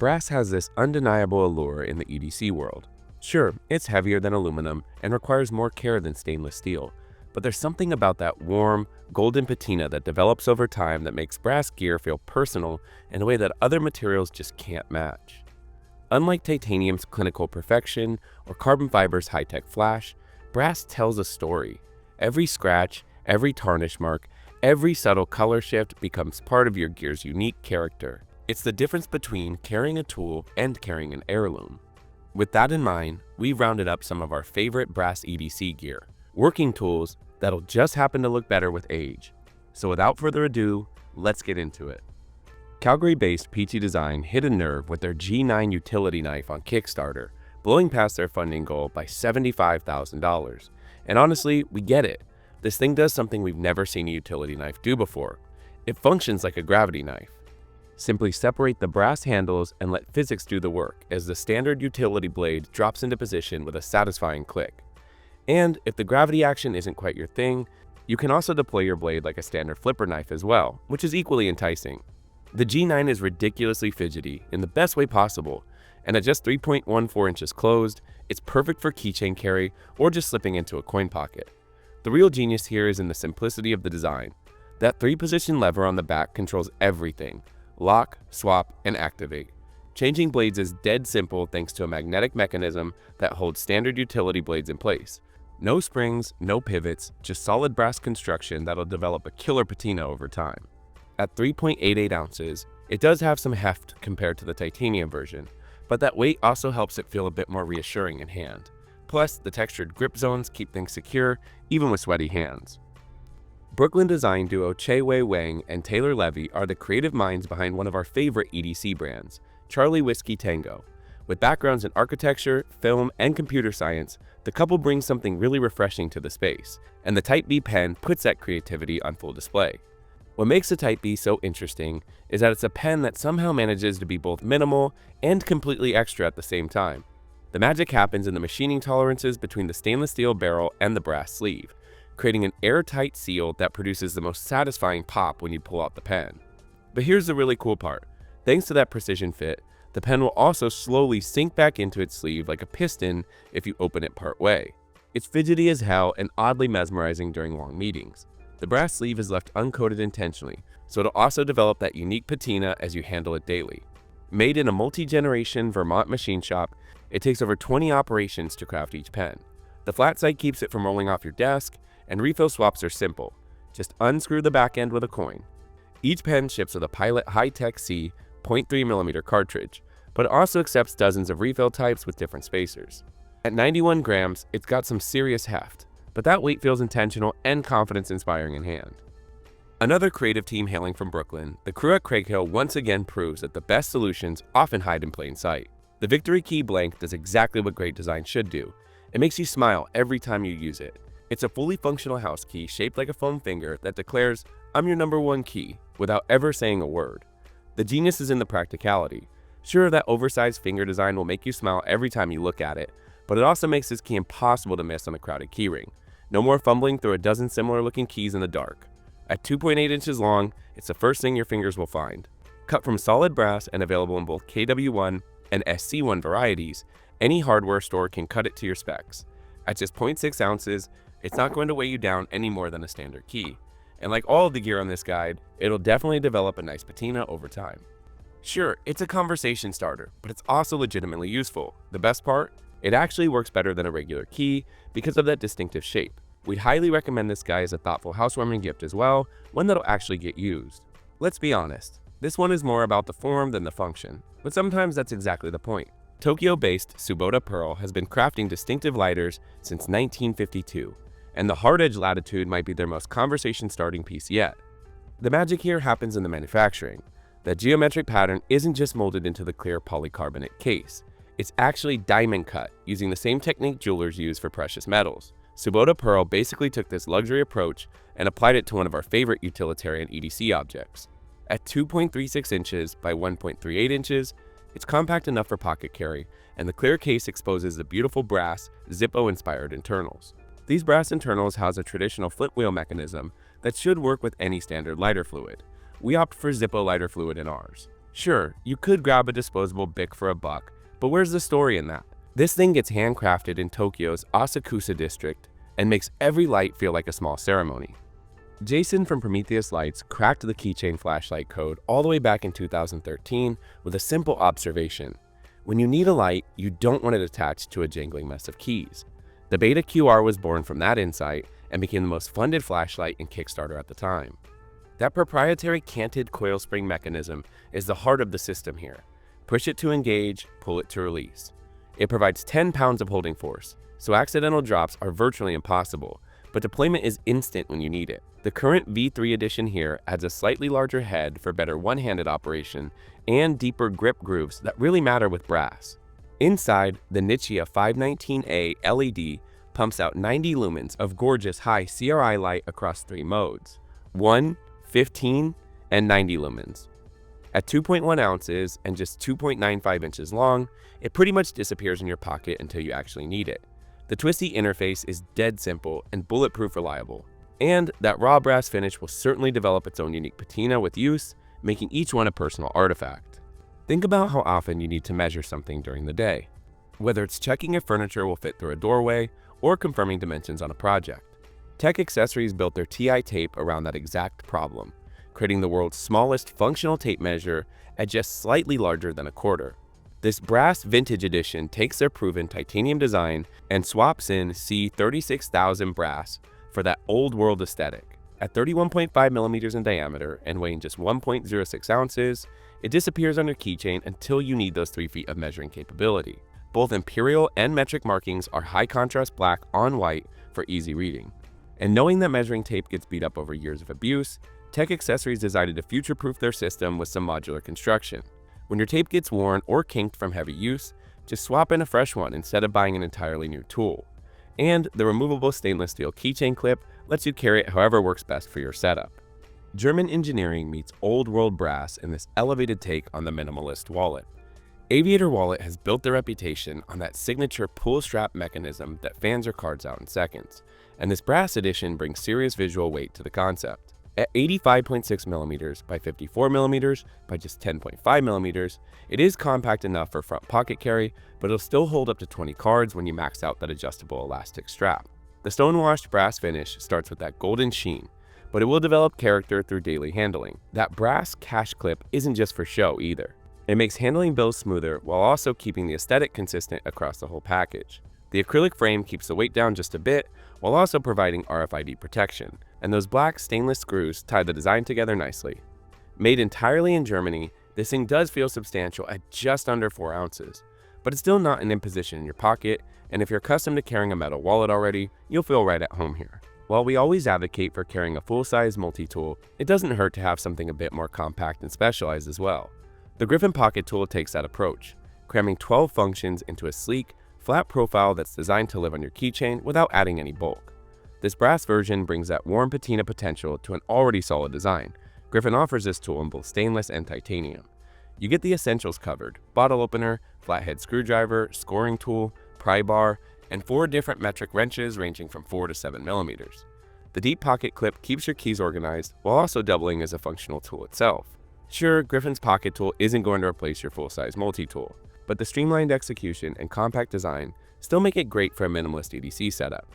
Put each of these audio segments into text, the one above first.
brass has this undeniable allure in the EDC world. Sure, it's heavier than aluminum and requires more care than stainless steel, but there's something about that warm, golden patina that develops over time that makes brass gear feel personal in a way that other materials just can't match. Unlike titanium's clinical perfection or carbon fiber's high-tech flash, brass tells a story. Every scratch, every tarnish mark, every subtle color shift becomes part of your gear's unique character. It's the difference between carrying a tool and carrying an heirloom. With that in mind, we've rounded up some of our favorite brass EDC gear, working tools that'll just happen to look better with age. So without further ado, let's get into it. Calgary-based Pichi Design hit a nerve with their G9 utility knife on Kickstarter, blowing past their funding goal by $75,000. And honestly, we get it. This thing does something we've never seen a utility knife do before. It functions like a gravity knife. Simply separate the brass handles and let physics do the work as the standard utility blade drops into position with a satisfying click. And if the gravity action isn't quite your thing, you can also deploy your blade like a standard flipper knife as well, which is equally enticing. The G9 is ridiculously fidgety in the best way possible, and at just 3.14 inches closed, it's perfect for keychain carry or just slipping into a coin pocket. The real genius here is in the simplicity of the design. That 3-position lever on the back controls everything: lock, swap, and activate. Changing blades is dead simple thanks to a magnetic mechanism that holds standard utility blades in place. No springs, no pivots, just solid brass construction that'll develop a killer patina over time. At 3.88 ounces, it does have some heft compared to the titanium version, but that weight also helps it feel a bit more reassuring in hand. Plus, the textured grip zones keep things secure, even with sweaty hands. Brooklyn design duo Che Wei Wang and Taylor Levy are the creative minds behind one of our favorite EDC brands, Charlie Whiskey Tango. With backgrounds in architecture, film, and computer science, the couple brings something really refreshing to the space, and the Type B pen puts that creativity on full display. What makes the Type B so interesting is that it's a pen that somehow manages to be both minimal and completely extra at the same time. The magic happens in the machining tolerances between the stainless steel barrel and the brass sleeve, creating an airtight seal that produces the most satisfying pop when you pull out the pen. But here's the really cool part. Thanks to that precision fit, the pen will also slowly sink back into its sleeve like a piston if you open it part way. It's fidgety as hell and oddly mesmerizing during long meetings. The brass sleeve is left uncoated intentionally, so it'll also develop that unique patina as you handle it daily. Made in a multi-generation Vermont machine shop, it takes over 20 operations to craft each pen. The flat side keeps it from rolling off your desk, and refill swaps are simple. Just unscrew the back end with a coin. Each pen ships with a Pilot High-Tech C 0.3mm cartridge, but it also accepts dozens of refill types with different spacers. At 91 grams, it's got some serious heft, but that weight feels intentional and confidence-inspiring in hand. Another creative team hailing from Brooklyn, the crew at Craighill once again proves that the best solutions often hide in plain sight. The Victory Key Blank does exactly what great design should do. It makes you smile every time you use it. It's a fully functional house key shaped like a foam finger that declares, "I'm your #1 key," without ever saying a word. The genius is in the practicality. Sure, that oversized finger design will make you smile every time you look at it, but it also makes this key impossible to miss on a crowded keyring. No more fumbling through a dozen similar looking keys in the dark. At 2.8 inches long, it's the first thing your fingers will find. Cut from solid brass and available in both KW1 and SC1 varieties, any hardware store can cut it to your specs. At just 0.6 ounces, it's not going to weigh you down any more than a standard key. And like all of the gear on this guide, it'll definitely develop a nice patina over time. Sure, it's a conversation starter, but it's also legitimately useful. The best part? It actually works better than a regular key because of that distinctive shape. We'd highly recommend this guy as a thoughtful housewarming gift as well, one that'll actually get used. Let's be honest, this one is more about the form than the function, but sometimes that's exactly the point. Tokyo-based Tsubota Pearl has been crafting distinctive lighters since 1952, and the hard edge Latitude might be their most conversation-starting piece yet. The magic here happens in the manufacturing. That geometric pattern isn't just molded into the clear polycarbonate case. It's actually diamond cut, using the same technique jewelers use for precious metals. Tsubota Pearl basically took this luxury approach and applied it to one of our favorite utilitarian EDC objects. At 2.36 inches by 1.38 inches, it's compact enough for pocket carry, and the clear case exposes the beautiful brass, Zippo-inspired internals. These brass internals house a traditional flint wheel mechanism that should work with any standard lighter fluid. We opt for Zippo lighter fluid in ours. Sure, you could grab a disposable Bic for $1, but where's the story in that? This thing gets handcrafted in Tokyo's Asakusa district and makes every light feel like a small ceremony. Jason from Prometheus Lights cracked the keychain flashlight code all the way back in 2013 with a simple observation. When you need a light, you don't want it attached to a jangling mess of keys. The Beta QR was born from that insight and became the most funded flashlight in Kickstarter at the time. That proprietary canted coil spring mechanism is the heart of the system here. Push it to engage, pull it to release. It provides 10 pounds of holding force, so accidental drops are virtually impossible, but deployment is instant when you need it. The current V3 edition here adds a slightly larger head for better one-handed operation and deeper grip grooves that really matter with brass. Inside, the Nichia 519A LED pumps out 90 lumens of gorgeous high CRI light across 3 modes: 1, 15, and 90 lumens. At 2.1 ounces and just 2.95 inches long, it pretty much disappears in your pocket until you actually need it. The twisty interface is dead simple and bulletproof reliable. And that raw brass finish will certainly develop its own unique patina with use, making each one a personal artifact. Think about how often you need to measure something during the day, whether it's checking if furniture will fit through a doorway or confirming dimensions on a project. Tech Accessories built their TI tape around that exact problem, creating the world's smallest functional tape measure at just slightly larger than a quarter. This brass vintage edition takes their proven titanium design and swaps in C36000 brass for that old world aesthetic. At 31.5 millimeters in diameter and weighing just 1.06 ounces, it disappears on your keychain until you need those 3 feet of measuring capability. Both imperial and metric markings are high contrast black on white for easy reading. And knowing that measuring tape gets beat up over years of abuse, Tech Accessories decided to future-proof their system with some modular construction. When your tape gets worn or kinked from heavy use, just swap in a fresh one instead of buying an entirely new tool. And the removable stainless steel keychain clip lets you carry it however works best for your setup. German engineering meets old world brass in this elevated take on the minimalist wallet. Aviator wallet has built their reputation on that signature pull strap mechanism that fans your cards out in seconds, and this brass edition brings serious visual weight to the concept. At 85.6 millimeters by 54 millimeters by just 10.5 millimeters, it is compact enough for front pocket carry, but it'll still hold up to 20 cards when you max out that adjustable elastic strap. The stone-washed brass finish starts with that golden sheen, but it will develop character through daily handling. That brass cash clip isn't just for show either. It makes handling bills smoother while also keeping the aesthetic consistent across the whole package. The acrylic frame keeps the weight down just a bit while also providing RFID protection, and those black stainless screws tie the design together nicely. Made entirely in Germany, this thing does feel substantial at just under 4 ounces, but it's still not an imposition in your pocket, and if you're accustomed to carrying a metal wallet already, you'll feel right at home here. While we always advocate for carrying a full-size multi-tool, it doesn't hurt to have something a bit more compact and specialized as well. The Griffin Pocket Tool takes that approach, cramming 12 functions into a sleek, flat profile that's designed to live on your keychain without adding any bulk. This brass version brings that warm patina potential to an already solid design. Griffin offers this tool in both stainless and titanium. You get the essentials covered: bottle opener, flathead screwdriver, scoring tool, pry bar, and 4 different metric wrenches ranging from 4 to 7 millimeters. The deep pocket clip keeps your keys organized while also doubling as a functional tool itself. Sure, Griffin's pocket tool isn't going to replace your full-size multi-tool, but the streamlined execution and compact design still make it great for a minimalist EDC setup.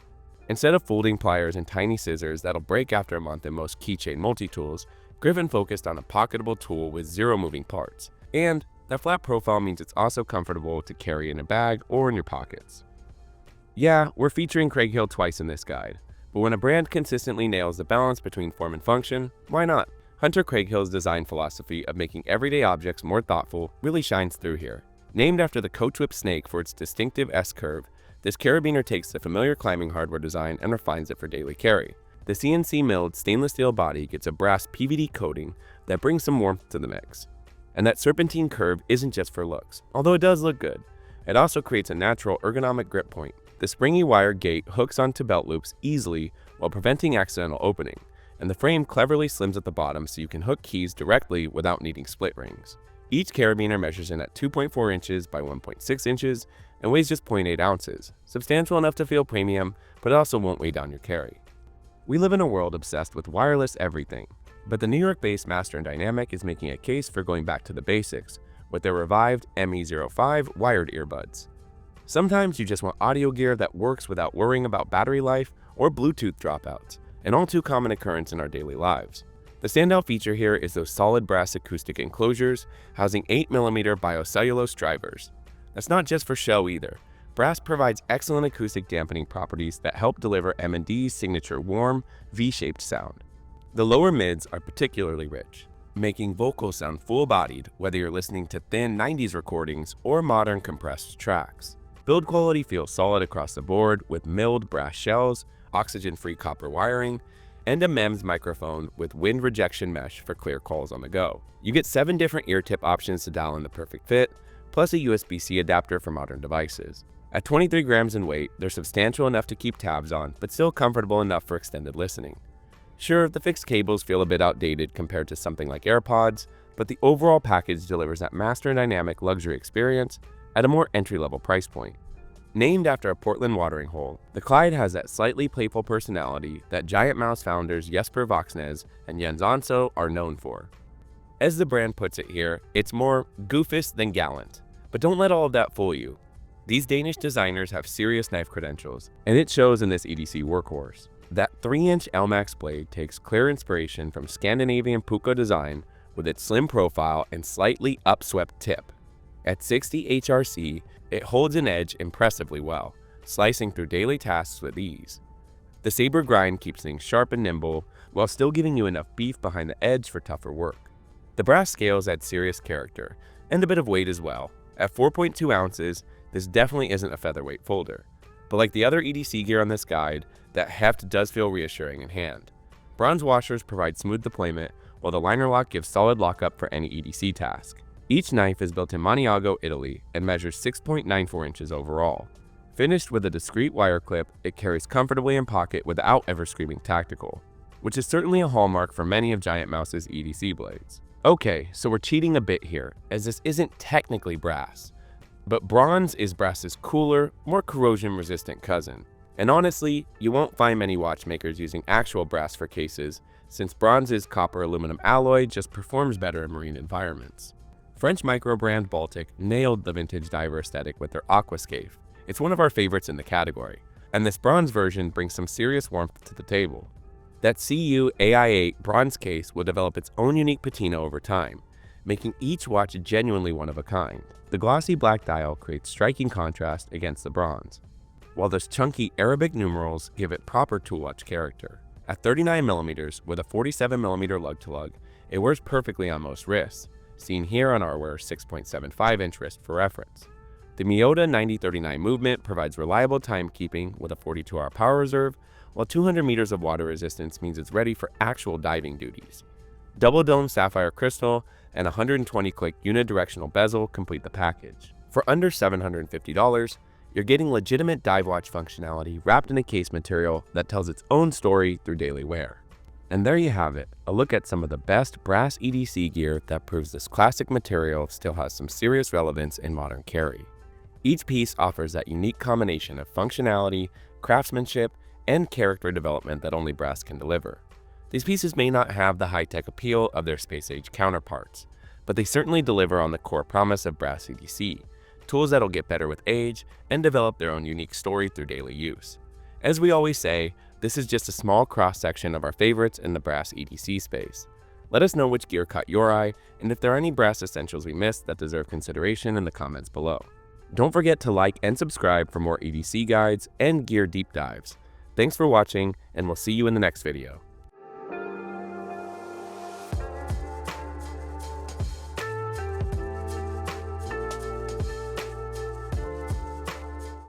Instead of folding pliers and tiny scissors that'll break after a month in most keychain multi-tools, Griffin focused on a pocketable tool with 0 moving parts. And that flat profile means it's also comfortable to carry in a bag or in your pockets. Yeah, we're featuring Craighill twice in this guide, but when a brand consistently nails the balance between form and function, why not? Hunter Craighill's design philosophy of making everyday objects more thoughtful really shines through here. Named after the Coachwhip snake for its distinctive S-curve, this carabiner takes the familiar climbing hardware design and refines it for daily carry. The CNC milled stainless steel body gets a brass PVD coating that brings some warmth to the mix. And that serpentine curve isn't just for looks, although it does look good. It also creates a natural ergonomic grip point. The springy wire gate hooks onto belt loops easily while preventing accidental opening, and the frame cleverly slims at the bottom so you can hook keys directly without needing split rings. Each carabiner measures in at 2.4 inches by 1.6 inches and weighs just 0.8 ounces, substantial enough to feel premium, but it also won't weigh down your carry. We live in a world obsessed with wireless everything. But the New York-based Master & Dynamic is making a case for going back to the basics with their revived ME05 wired earbuds. Sometimes you just want audio gear that works without worrying about battery life or Bluetooth dropouts, an all too common occurrence in our daily lives. The standout feature here is those solid brass acoustic enclosures housing 8mm biocellulose drivers. That's not just for show either. Brass provides excellent acoustic dampening properties that help deliver M&D's signature warm, V-shaped sound. The lower mids are particularly rich, making vocals sound full-bodied whether you're listening to thin 90s recordings or modern compressed tracks. Build quality feels solid across the board with milled brass shells, oxygen-free copper wiring, and a MEMS microphone with wind rejection mesh for clear calls on the go. You get 7 different ear tip options to dial in the perfect fit, plus a USB-C adapter for modern devices. At 23 grams in weight, they're substantial enough to keep tabs on, but still comfortable enough for extended listening. Sure, the fixed cables feel a bit outdated compared to something like AirPods, but the overall package delivers that Master & Dynamic luxury experience at a more entry-level price point. Named after a Portland watering hole, the Clyde has that slightly playful personality that Giant Mouse founders Jesper Voxnes and Jens Anso are known for. As the brand puts it here, it's more goofus than gallant. But don't let all of that fool you. These Danish designers have serious knife credentials, and it shows in this EDC workhorse. That 3-inch LMAX blade takes clear inspiration from Scandinavian puukko design with its slim profile and slightly upswept tip. At 60 HRC, it holds an edge impressively well, slicing through daily tasks with ease. The saber grind keeps things sharp and nimble, while still giving you enough beef behind the edge for tougher work. The brass scales add serious character, and a bit of weight as well. At 4.2 ounces, this definitely isn't a featherweight folder. But like the other EDC gear on this guide, that heft does feel reassuring in hand. Bronze washers provide smooth deployment, while the liner lock gives solid lockup for any EDC task. Each knife is built in Maniago, Italy, and measures 6.94 inches overall. Finished with a discreet wire clip, it carries comfortably in pocket without ever screaming tactical, which is certainly a hallmark for many of Giant Mouse's EDC blades. Okay, so we're cheating a bit here, as this isn't technically brass. But bronze is brass's cooler, more corrosion-resistant cousin. And honestly, you won't find many watchmakers using actual brass for cases, since bronze's copper-aluminum alloy just performs better in marine environments. French micro brand Baltic nailed the vintage diver aesthetic with their Aquascaphe. It's one of our favorites in the category, and this bronze version brings some serious warmth to the table. That CU AI8 bronze case will develop its own unique patina over time, making each watch genuinely one of a kind. The glossy black dial creates striking contrast against the bronze, while those chunky Arabic numerals give it proper tool watch character. At 39mm with a 47mm lug-to-lug, it wears perfectly on most wrists, seen here on our Wear 6.75-inch wrist for reference. The Miyota 9039 movement provides reliable timekeeping with a 42-hour power reserve, while 200 meters of water resistance means it's ready for actual diving duties. Double dome sapphire crystal and 120-click unidirectional bezel complete the package. For under $750, you're getting legitimate dive watch functionality wrapped in a case material that tells its own story through daily wear. And there you have it, a look at some of the best brass EDC gear that proves this classic material still has some serious relevance in modern carry. Each piece offers that unique combination of functionality, craftsmanship, and character development that only brass can deliver. These pieces may not have the high-tech appeal of their space-age counterparts, but they certainly deliver on the core promise of brass EDC, tools that'll get better with age and develop their own unique story through daily use. As we always say, this is just a small cross-section of our favorites in the brass EDC space. Let us know which gear caught your eye, and if there are any brass essentials we missed that deserve consideration in the comments below. Don't forget to like and subscribe for more EDC guides and gear deep dives. Thanks for watching, and we'll see you in the next video.